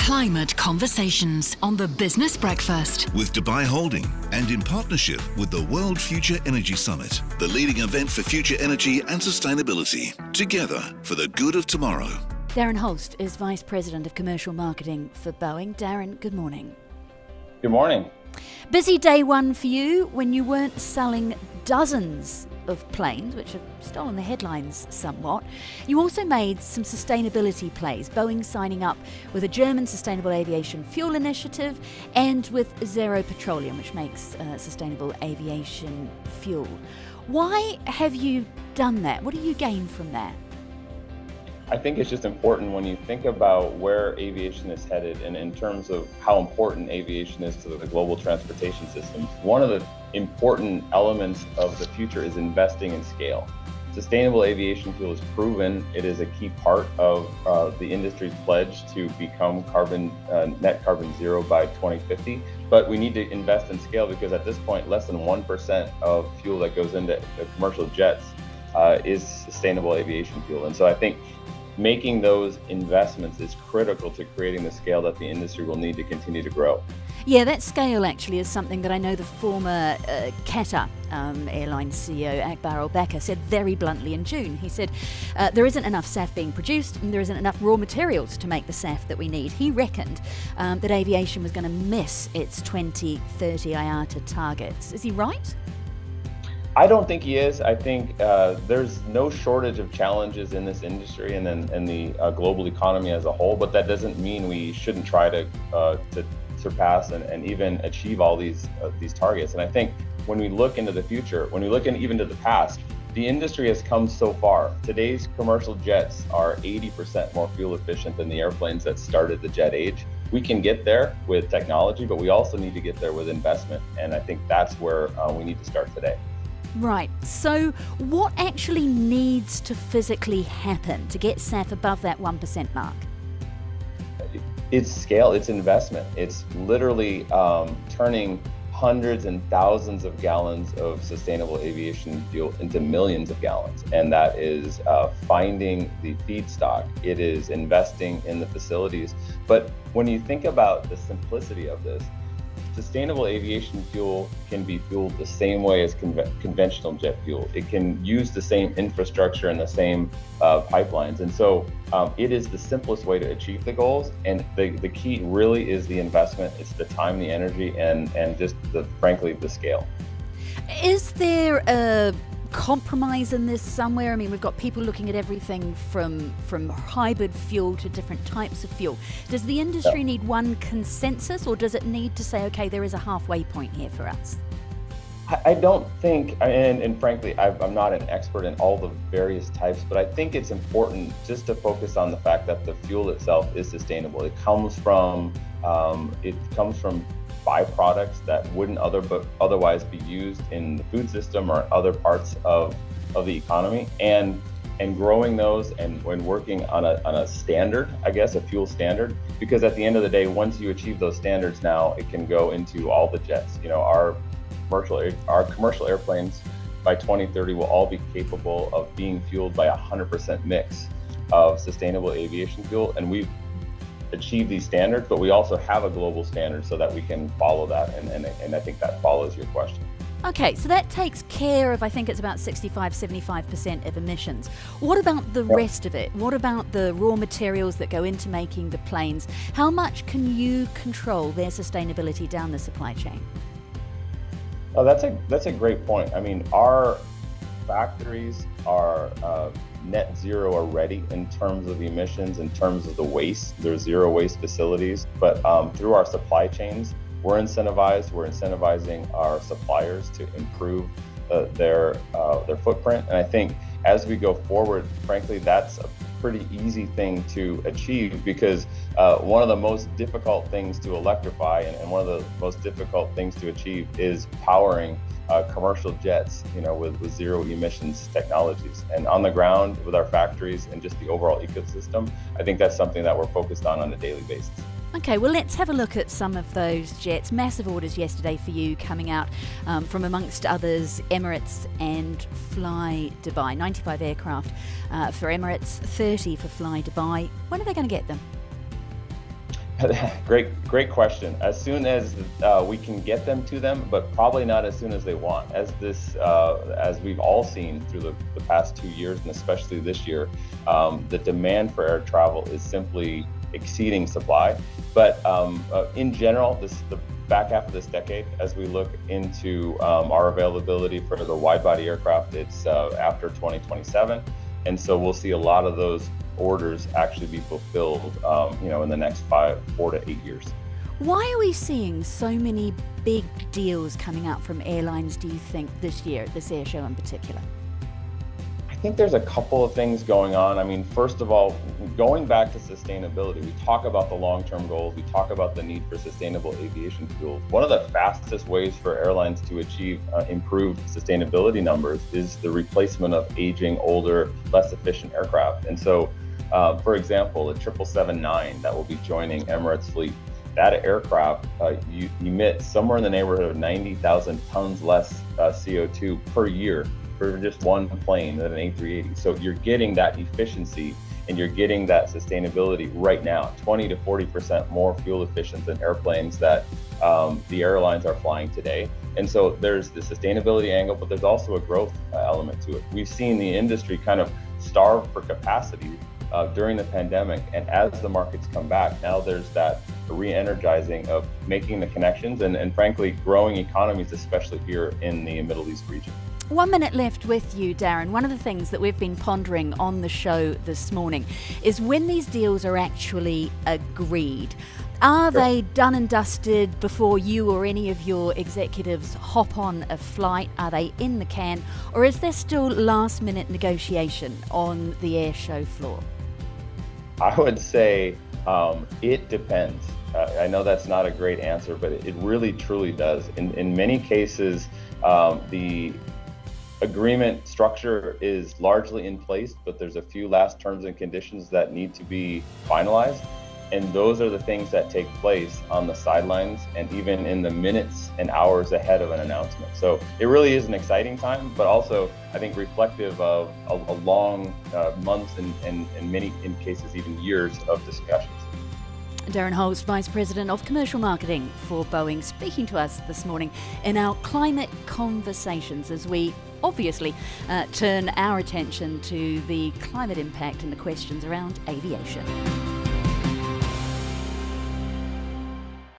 Climate Conversations on the Business Breakfast. With Dubai Holding and in partnership with the World Future Energy Summit, the leading event for future energy and sustainability. Together for the good of tomorrow. Darren Hulst is Vice President of Commercial Marketing for Boeing. Darren, good morning. Good morning. Busy day one for you when you weren't selling dozens of planes, which have stolen the headlines somewhat. You also made some sustainability plays, Boeing signing up with a German sustainable aviation fuel initiative and with Zero Petroleum, which makes sustainable aviation fuel. Why have you done that? What do you gain from that? I think it's just important when you think about where aviation is headed and in terms of how important aviation is to the global transportation system. One of the important elements of the future is investing in scale. Sustainable aviation fuel is proven. It is a key part of the industry's pledge to become net carbon zero by 2050. But we need to invest in scale because at this point, less than 1% of fuel that goes into commercial jets is sustainable aviation fuel. And so I think making those investments is critical to creating the scale that the industry will need to continue to grow. Yeah, that scale actually is something that I know the former Qatar airline CEO Akbar al-Bakr said very bluntly in June. He said there isn't enough SAF being produced and there isn't enough raw materials to make the SAF that we need. He reckoned that aviation was going to miss its 2030 IATA targets. Is he right? I don't think he is. I think there's no shortage of challenges in this industry and the global economy as a whole, but that doesn't mean we shouldn't try to surpass and even achieve all these targets. And I think when we look into the future, when we look even to the past, the industry has come so far. Today's commercial jets are 80% more fuel efficient than the airplanes that started the jet age. We can get there with technology, but we also need to get there with investment. And I think that's where we need to start today. Right. So what actually needs to physically happen to get SAF above that 1% mark? It's scale, it's investment. It's literally turning hundreds and thousands of gallons of sustainable aviation fuel into millions of gallons. And that is finding the feedstock. It is investing in the facilities. But when you think about the simplicity of this, sustainable aviation fuel can be fueled the same way as conventional jet fuel. It can use the same infrastructure and the same pipelines. And so it is the simplest way to achieve the goals. And the key really is the investment. It's the time, the energy, and just frankly, the scale. Is there a compromise in this somewhere? I mean, we've got people looking at everything from hybrid fuel to different types of fuel. Does the industry need one consensus, or does it need to say, okay, there is a halfway point here for us? I don't think, and frankly, I'm not an expert in all the various types, but I think it's important just to focus on the fact that the fuel itself is sustainable. It comes from byproducts that wouldn't otherwise be used in the food system or other parts of the economy, and growing those and when working on a standard, I guess, a fuel standard, because at the end of the day, once you achieve those standards, now it can go into all the jets. You know, our commercial airplanes by 2030 will all be capable of being fueled by 100% mix of sustainable aviation fuel, and we've achieve these standards, but we also have a global standard so that we can follow that, and I think that follows your question. Okay, so that takes care of, I think it's about 75% of emissions. What about the rest of it? What about the raw materials that go into making the planes? How much can you control their sustainability down the supply chain? Oh, that's a great point. I mean, our factories are net zero already in terms of emissions, in terms of the waste. There's zero waste facilities, but through our supply chains, we're incentivizing our suppliers to improve their footprint. And I think as we go forward, frankly, that's a pretty easy thing to achieve, because one of the most difficult things to electrify and one of the most difficult things to achieve is powering commercial jets, with zero emissions technologies. And on the ground with our factories and just the overall ecosystem, I think that's something that we're focused on a daily basis. Okay, well, let's have a look at some of those jets. Massive orders yesterday for you coming out from, amongst others, Emirates and Fly Dubai. 95 aircraft for Emirates, 30 for Fly Dubai. When are they going to get them? Great question. As soon as we can get them to them, but probably not as soon as they want. As we've all seen through the past 2 years, and especially this year, the demand for air travel is simply exceeding supply. But in general, the back half of this decade, as we look into our availability for the wide-body aircraft, it's after 2027, and so we'll see a lot of those orders actually be fulfilled, in the next 4 to 8 years. Why are we seeing so many big deals coming out from airlines, do you think, this year at this air show in particular? I think there's a couple of things going on. I mean, first of all, going back to sustainability, we talk about the long-term goals, we talk about the need for sustainable aviation fuel. One of the fastest ways for airlines to achieve improved sustainability numbers is the replacement of aging, older, less efficient aircraft. And so, for example, the 777-9 that will be joining Emirates fleet, that aircraft emits somewhere in the neighborhood of 90,000 tons less CO2 per year for just one plane than an A380. So you're getting that efficiency and you're getting that sustainability right now, 20 to 40% more fuel efficient than airplanes that the airlines are flying today. And so there's the sustainability angle, but there's also a growth element to it. We've seen the industry kind of starve for capacity during the pandemic, and as the markets come back, now there's that re-energizing of making the connections and frankly growing economies, especially here in the Middle East region. 1 minute left with you, Darren. One of the things that we've been pondering on the show this morning is when these deals are actually agreed. Are they done and dusted before you or any of your executives hop on a flight? Are they in the can? Or is there still last-minute negotiation on the air show floor? I would say it depends. I know that's not a great answer, but it really truly does. In many cases, the agreement structure is largely in place, but there's a few last terms and conditions that need to be finalized. And those are the things that take place on the sidelines and even in the minutes and hours ahead of an announcement. So it really is an exciting time, but also I think reflective of a long months and many in cases even years of discussions. Darren Hulst, Vice President of Commercial Marketing for Boeing, speaking to us this morning in our climate conversations as we obviously turn our attention to the climate impact and the questions around aviation.